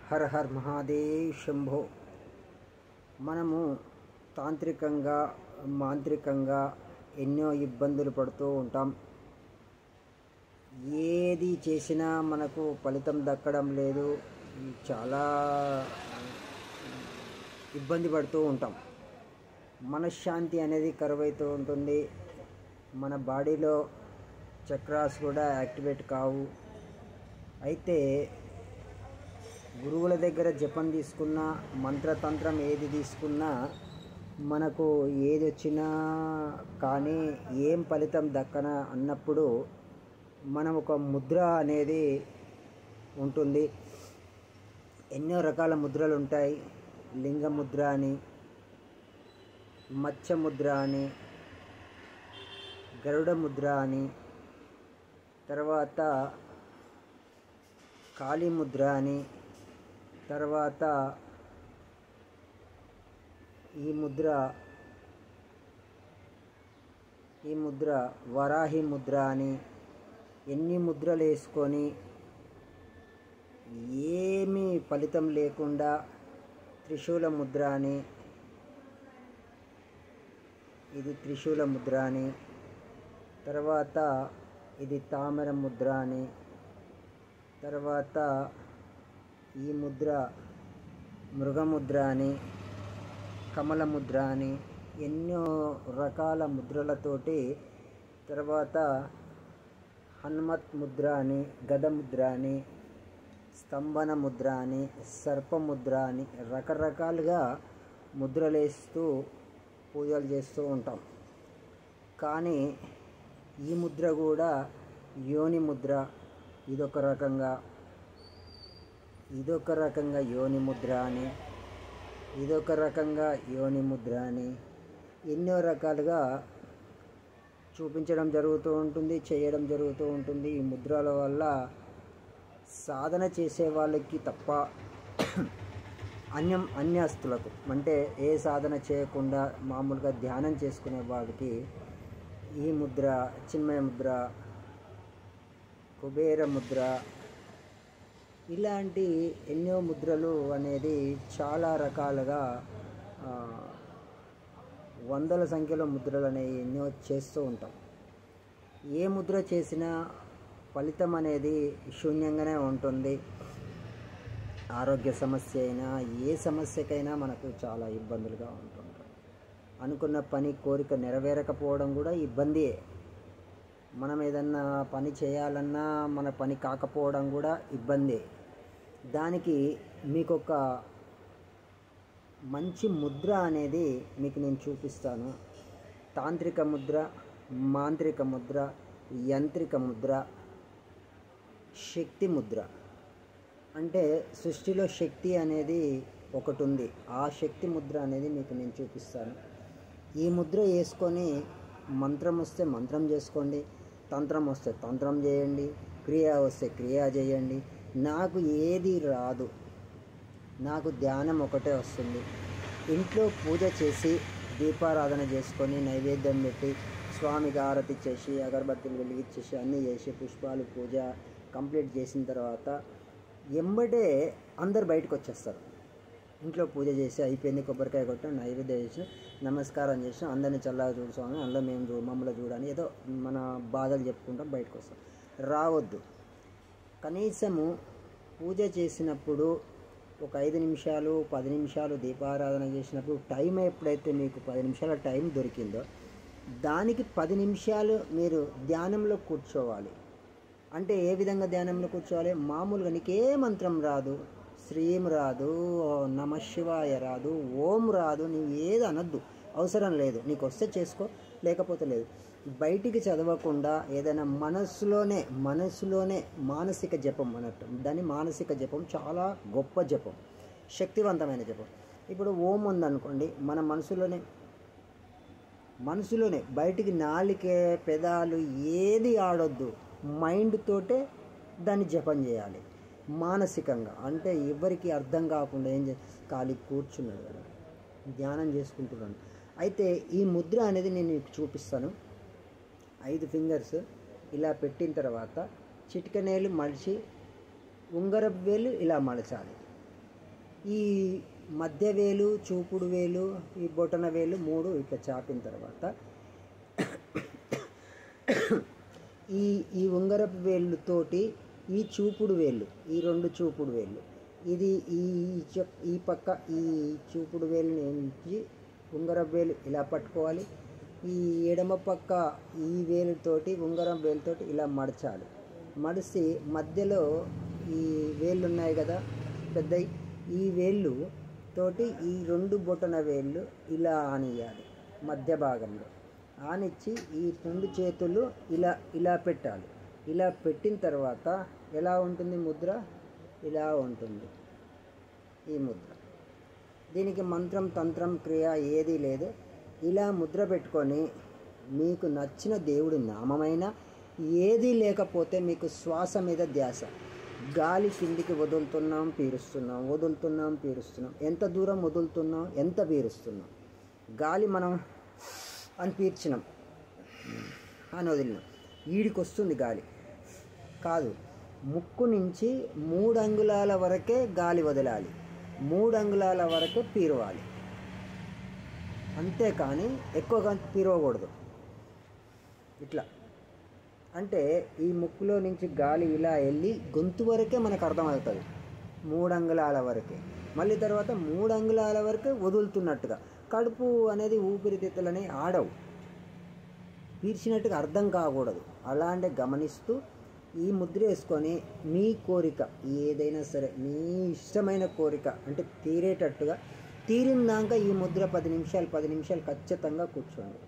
హర her Mahadev Shambho. మనము తాంత్రికంగా మాంత్రికంగా ఎన్నో ఇబ్బందులు పడుతూ ఉంటాం. ఏది చేసినా మనకు ఫలితం దక్కడం లేదు. చాలా ఇబ్బంది పడుతూ ఉంటాం. మనశ్శాంతి అనేది కరువైతూ ఉంటుంది. మన బాడీలో చక్రాస్ కూడా యాక్టివేట్ కావు. అయితే గురువుల దగ్గర జపం తీసుకున్నా, మంత్రతంత్రం ఏది తీసుకున్నా మనకు ఏది వచ్చినా కానీ ఏం ఫలితం దక్కన అన్నప్పుడు మనం ఒక ముద్ర అనేది ఉంటుంది. ఎన్నో రకాల ముద్రలు ఉంటాయి. లింగ ముద్ర అని, మత్స్య ముద్ర అని, గరుడ ముద్ర అని, తర్వాత కాళీ ముద్ర అని, తర్వాత ఈ ముద్ర వరాహి ముద్ర అని ఎన్ని ముద్రలు వేసుకొని ఏమీ ఫలితం లేకుండా త్రిశూల ముద్ర అని, ఇది త్రిశూల ముద్ర అని, తర్వాత ఇది తామర ముద్ర అని, తర్వాత ఈ ముద్ర మృగముద్ర అని, కమల ముద్ర అని ఎన్నో రకాల ముద్రలతోటి, తర్వాత హనుమత్ ముద్ర అని, గద ముద్ర అని, స్తంభన ముద్ర అని, సర్పముద్ర అని రకరకాలుగా ముద్రలేస్తూ పూజలు చేస్తూ ఉంటాం. కానీ ఈ ముద్ర కూడా యోని ముద్ర, ఇదొక రకంగా యోని ముద్ర అని, ఇదొక రకంగా యోని ముద్ర అని ఎన్నో రకాలుగా చూపించడం జరుగుతూ ఉంటుంది, చేయడం జరుగుతూ ఉంటుంది. ఈ ముద్రల వల్ల సాధన చేసే వాళ్ళకి తప్ప అన్యస్తులకు, అంటే ఏ సాధన చేయకుండా మామూలుగా ధ్యానం చేసుకునే వాడికి ఈ ముద్ర, చిన్మయ ముద్ర, కుబేర ముద్ర, ఇలాంటి ఎన్నో ముద్రలు అనేది చాలా రకాలుగా వందల సంఖ్యలో ముద్రలు అనేవి ఎన్నో చేస్తూ ఉంటాం. ఏ ముద్ర చేసినా ఫలితం అనేది శూన్యంగానే ఉంటుంది. ఆరోగ్య సమస్య అయినా ఏ సమస్యకైనా మనకు చాలా ఇబ్బందులుగా ఉంటుంటాయి. అనుకున్న పని కోరిక నెరవేరకపోవడం కూడా ఇబ్బందియే. మనం ఏదన్నా పని చేయాలన్నా మన పని కాకపోవడం కూడా ఇబ్బందే. దానికి మీకు ఒక మంచి ముద్ర అనేది మీకు నేను చూపిస్తాను. తాంత్రిక ముద్ర, మాంత్రిక ముద్ర, యంత్రిక ముద్ర, శక్తి ముద్ర. అంటే సృష్టిలో శక్తి అనేది ఒకటి ఉంది. ఆ శక్తి ముద్ర అనేది మీకు నేను చూపిస్తాను. ఈ ముద్ర వేసుకొని మంత్రం వస్తే మంత్రం చేసుకోండి, తంత్రం వస్తే తంత్రం చేయండి, క్రియ వస్తే క్రియ చేయండి. నాకు ఏది రాదు, నాకు ధ్యానం ఒకటే వస్తుంది. ఇంట్లో పూజ చేసి దీపారాధన చేసుకొని నైవేద్యం పెట్టి స్వామికి ఆరతి చేసి అగరబత్తులు వెలిగించేసి అన్నీ చేసి పుష్పాలు పూజ కంప్లీట్ చేసిన తర్వాత ఎంబడే అందరు బయటకు వచ్చేస్తారు. ఇంట్లో పూజ చేసి అయిపోయింది, కొబ్బరికాయ కొట్టిన, నైవేద్యం చేసిన, నమస్కారం చేసిన, అందరినీ చల్లగా చూడు స్వామి, అందులో మేము మమ్మల్ని చూడని ఏదో మన బాధలు చెప్పుకుంటాం బయటకు వస్తాం. రావద్దు. కనీసము పూజ చేసినప్పుడు ఒక 5 నిమిషాలు 10 నిమిషాలు దీపారాధన చేసినప్పుడు టైం ఎప్పుడైతే మీకు 10 నిమిషాల టైం దొరికిందో దానికి 10 నిమిషాలు మీరు ధ్యానంలో కూర్చోవాలి. అంటే ఏ విధంగా ధ్యానంలో కూర్చోవాలి? మామూలుగా నీకే మంత్రం రాదు, శ్రీం రాదు, నమశివాయ రాదు, ఓం రాదు, నీవు ఏది అనొద్దు, అవసరం లేదు. నీకు వస్తే చేసుకో, లేకపోతే లేదు. బయటికి చదవకుండా ఏదైనా మనసులోనే మానసిక జపం అన్నట్టు. దాన్ని మానసిక జపం చాలా గొప్ప జపం, శక్తివంతమైన జపం. ఇప్పుడు ఓం ఉందనుకోండి, మన మనసులోనే బయటికి నాలికే పెదాలు ఏది ఆడొద్దు, మైండ్ తోటే దాన్ని జపం చేయాలి మానసికంగా. అంటే ఎవరికి అర్థం కాకుండా ఖాళీ కూర్చున్నాడు కదా, ధ్యానం చేసుకుంటున్నాను. అయితే ఈ ముద్ర అనేది నేను మీకు చూపిస్తాను. 5 ఫింగర్స్ ఇలా పెట్టిన తర్వాత చిటికనేలు మలిచి ఉంగరపు వేలు ఇలా మలచాలి. ఈ మధ్య వేలు, చూపుడు వేలు, ఈ బొటన వేలు 3 ఇట్లా చాపిన తర్వాత ఈ ఈ ఉంగరపు వేళ్ళతోటి ఈ చూపుడు వేళ్ళు, ఈ 2 చూపుడు వేళ్ళు, ఇది ఈ పక్క ఈ చూపుడు వేలు నుంచి ఉంగరపు వేలు ఇలా పట్టుకోవాలి. ఈ ఎడమ పక్క ఈ వేలుతోటి ఉంగరం వేలుతోటి ఇలా మడచాలి. మడిసి మధ్యలో ఈ వేళ్ళు ఉన్నాయి కదా పెద్దవి, ఈ వేళ్ళు తోటి ఈ 2 బొటన వేళ్ళు ఇలా ఆనియాలి. మధ్య భాగంలో ఆనిచ్చి ఈ 2 చేతులు ఇలా పెట్టాలి. ఇలా పెట్టిన తర్వాత ఎలా ఉంటుంది ముద్ర? ఇలా ఉంటుంది ఈ ముద్ర. దీనికి మంత్రం, తంత్రం, క్రియ ఏదీ లేదు. ఇలా ముద్ర పెట్టుకొని మీకు నచ్చిన దేవుడి నామమైన ఏదీ లేకపోతే మీకు శ్వాస మీద ధ్యాస. గాలి కిందికి వదులుతున్నాం, పీరుస్తున్నాం, వదులుతున్నాం, పీరుస్తున్నాం. ఎంత దూరం వదులుతున్నాం, ఎంత పీరుస్తున్నాం. గాలి మనం అని పీల్చినాం అని వదిలినాం, ఈడికి వస్తుంది గాలి కాదు. ముక్కు నుంచి 3 అంగుళాల వరకే గాలి వదలాలి, 3 అంగుళాల వరకే పీరవాలి. అంతేకాని ఎక్కువగా పీరవకూడదు. ఇట్లా అంటే ఈ ముక్కులో నుంచి గాలి ఇలా వెళ్ళి గొంతు వరకే మనకు అర్థమవుతుంది, 3 అంగుళాల వరకే. మళ్ళీ తర్వాత 3 అంగుళాల వరకే వదులుతున్నట్టుగా. కడుపు అనేది ఊపిరితిత్తులని ఆడవు, పీల్చినట్టుగా అర్థం కాకూడదు. అలాంటి గమనిస్తూ ఈ ముద్ర వేసుకొని మీ కోరిక ఏదైనా సరే, మీ ఇష్టమైన కోరిక అంటే తీరేటట్టుగా తీరిందాక ఈ ముద్ర 10 నిమిషాలు ఖచ్చితంగా కూర్చోండి.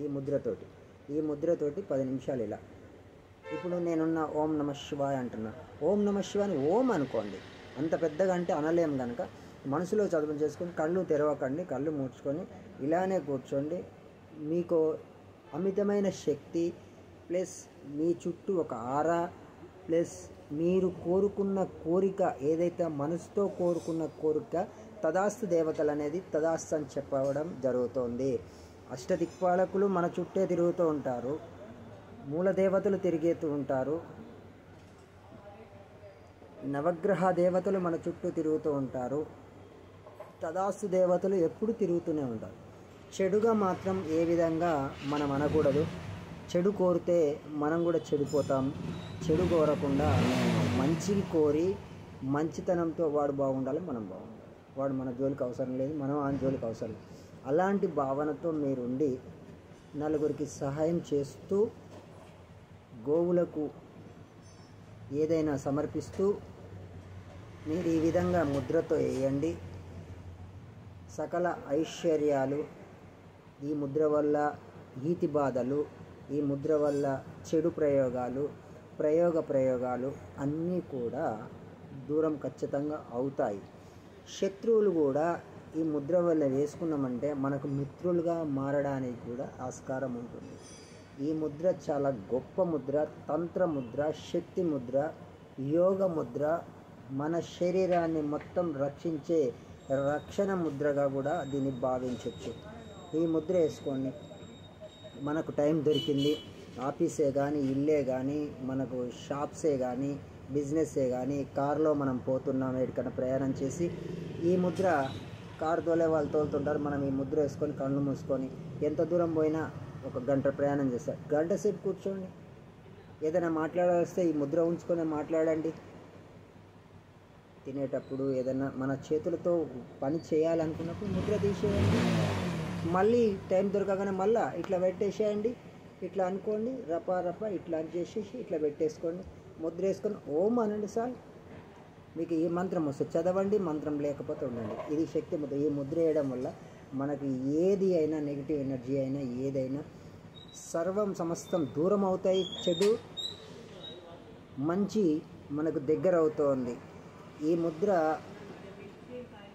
ఈ ముద్రతోటి 10 నిమిషాలు ఇలా. ఇప్పుడు నేనున్న ఓం నమ శివాయ అంటున్నా. ఓం నమ శివాయ ఓం అనుకోండి. అంత పెద్దగా అంటే అనలేం కనుక మనసులో చదువు చేసుకొని కళ్ళు తెరవకండి, కళ్ళు మూడ్చుకొని ఇలానే కూర్చోండి. మీకు అమితమైన శక్తి ప్లస్ మీ చుట్టూ ఒక ఆరా ప్లస్ మీరు కోరుకున్న కోరిక ఏదైతే మనసుతో కోరుకున్న కోరిక తదాస్తు దేవతలు అనేది తదాస్తు అని చెప్పడం జరుగుతోంది. అష్టదిక్పాలకులు మన చుట్టే తిరుగుతూ ఉంటారు, మూల దేవతలు తిరిగేతూ ఉంటారు, నవగ్రహ దేవతలు మన చుట్టూ తిరుగుతూ ఉంటారు. తదాస్తు దేవతలు ఎప్పుడు తిరుగుతూనే ఉంటారు. చెడుగా మాత్రం ఏ విధంగా మనం అనకూడదు. చెడు కోరితే మనం కూడా చెడిపోతాం. చెడు కోరకుండా మంచిని కోరి మంచితనంతో వాడు బాగుండాలి, మనం బాగుండాలి. వాడు మన జోలికి అవసరం లేదు, మనం ఆయన జోలికి అవసరం లేదు. అలాంటి భావనతో మీరుండి నలుగురికి సహాయం చేస్తూ గోవులకు ఏదైనా సమర్పిస్తూ మీరు ఈ విధంగా ముద్రతో వేయండి. సకల ఐశ్వర్యాలు ఈ ముద్ర వల్ల, ఈతి బాధలు ఈ ముద్ర వల్ల, చెడు ప్రయోగాలు అన్నీ కూడా దూరం ఖచ్చితంగా అవుతాయి. శత్రువులు కూడా ఈ ముద్ర వల్ల వేసుకున్నామంటే మనకు మిత్రులుగా మారడానికి కూడా ఆస్కారం ఉంటుంది. ఈ ముద్ర చాలా గొప్ప ముద్ర, తంత్ర ముద్ర, శక్తి ముద్ర, యోగ ముద్ర, మన శరీరాన్ని మొత్తం రక్షించే రక్షణ ముద్రగా కూడా దీన్ని భావించవచ్చు. ఈ ముద్ర వేసుకోండి. మనకు టైం దొరికింది, ఆఫీసే కానీ, ఇల్లే కానీ, మనకు షాప్సే కానీ, బిజినెస్సే కానీ, కారులో మనం పోతున్నాం ఎక్కడికైనా ప్రయాణం చేసి ఈ ముద్ర, కారు తోలే వాళ్ళు తోలుతుంటారు, మనం ఈ ముద్ర వేసుకొని కళ్ళు మూసుకొని ఎంత దూరం పోయినా 1 గంట ప్రయాణం చేస్తారు, గంట సేపు కూర్చోండి. ఏదైనా మాట్లాడాల్స్తే ఈ ముద్ర ఉంచుకొని మాట్లాడండి. తినేటప్పుడు ఏదైనా మన చేతులతో పని చేయాలనుకున్నప్పుడు ముద్ర తీసేయండి. మళ్ళీ టైం దొరకగానే మళ్ళీ ఇట్లా పెట్టేసేయండి. ఇట్లా అనుకోండి, రపా ఇట్లా చేసేసి ఇట్లా పెట్టేసుకోండి. ముద్ర వేసుకొని ఓం అనండి సార్. మీకు ఈ మంత్రం వస్తే చదవండి, మంత్రం లేకపోతే ఉండండి. ఇది శక్తి ముద్ర. ఈ ముద్ర వేయడం వల్ల మనకి ఏది అయినా, నెగిటివ్ ఎనర్జీ అయినా, ఏదైనా సర్వం సమస్తం దూరం అవుతాయి. చెడు మంచి మనకు దగ్గర అవుతోంది. ఈ ముద్ర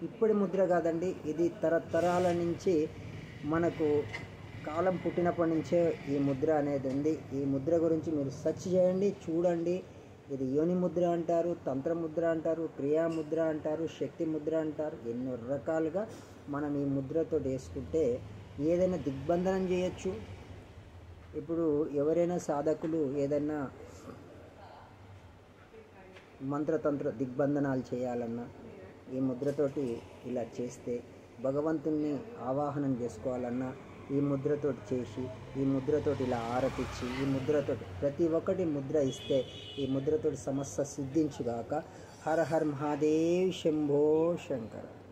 ఇప్పటి ముద్ర కాదండి, ఇది తరతరాల నుంచి మనకు కాలం పుట్టినప్పటి నుంచే ఈ ముద్ర అనేది ఉంది. ఈ ముద్ర గురించి మీరు సెర్చ్ చేయండి, చూడండి. ఇది యోని ముద్ర అంటారు, తంత్ర ముద్ర అంటారు, క్రియా ముద్ర అంటారు, శక్తి ముద్ర అంటారు. ఎన్నో రకాలుగా మనం ఈ ముద్రతో వేసుకుంటే ఏదైనా దిగ్బంధనం చేయొచ్చు. ఇప్పుడు ఎవరైనా సాధకులు ఏదైనా మంత్రతంత్ర దిగ్బంధనాలు చేయాలన్నా, ఈ ముద్రతోటి ఇలా చేస్తే భగవంతుణ్ణి ఆవాహనం చేసుకోవాలన్నా ఈ ముద్రతోటి చేసి, ఈ ముద్రతోటి ఇలా ఆరతిచ్చి, ఈ ముద్రతోటి ప్రతి ఒక్కటి ముద్ర ఇస్తే ఈ ముద్రతోటి సమస్య సిద్ధించుగాక. హర హర్ మహాదేవ్, శంభో శంకర.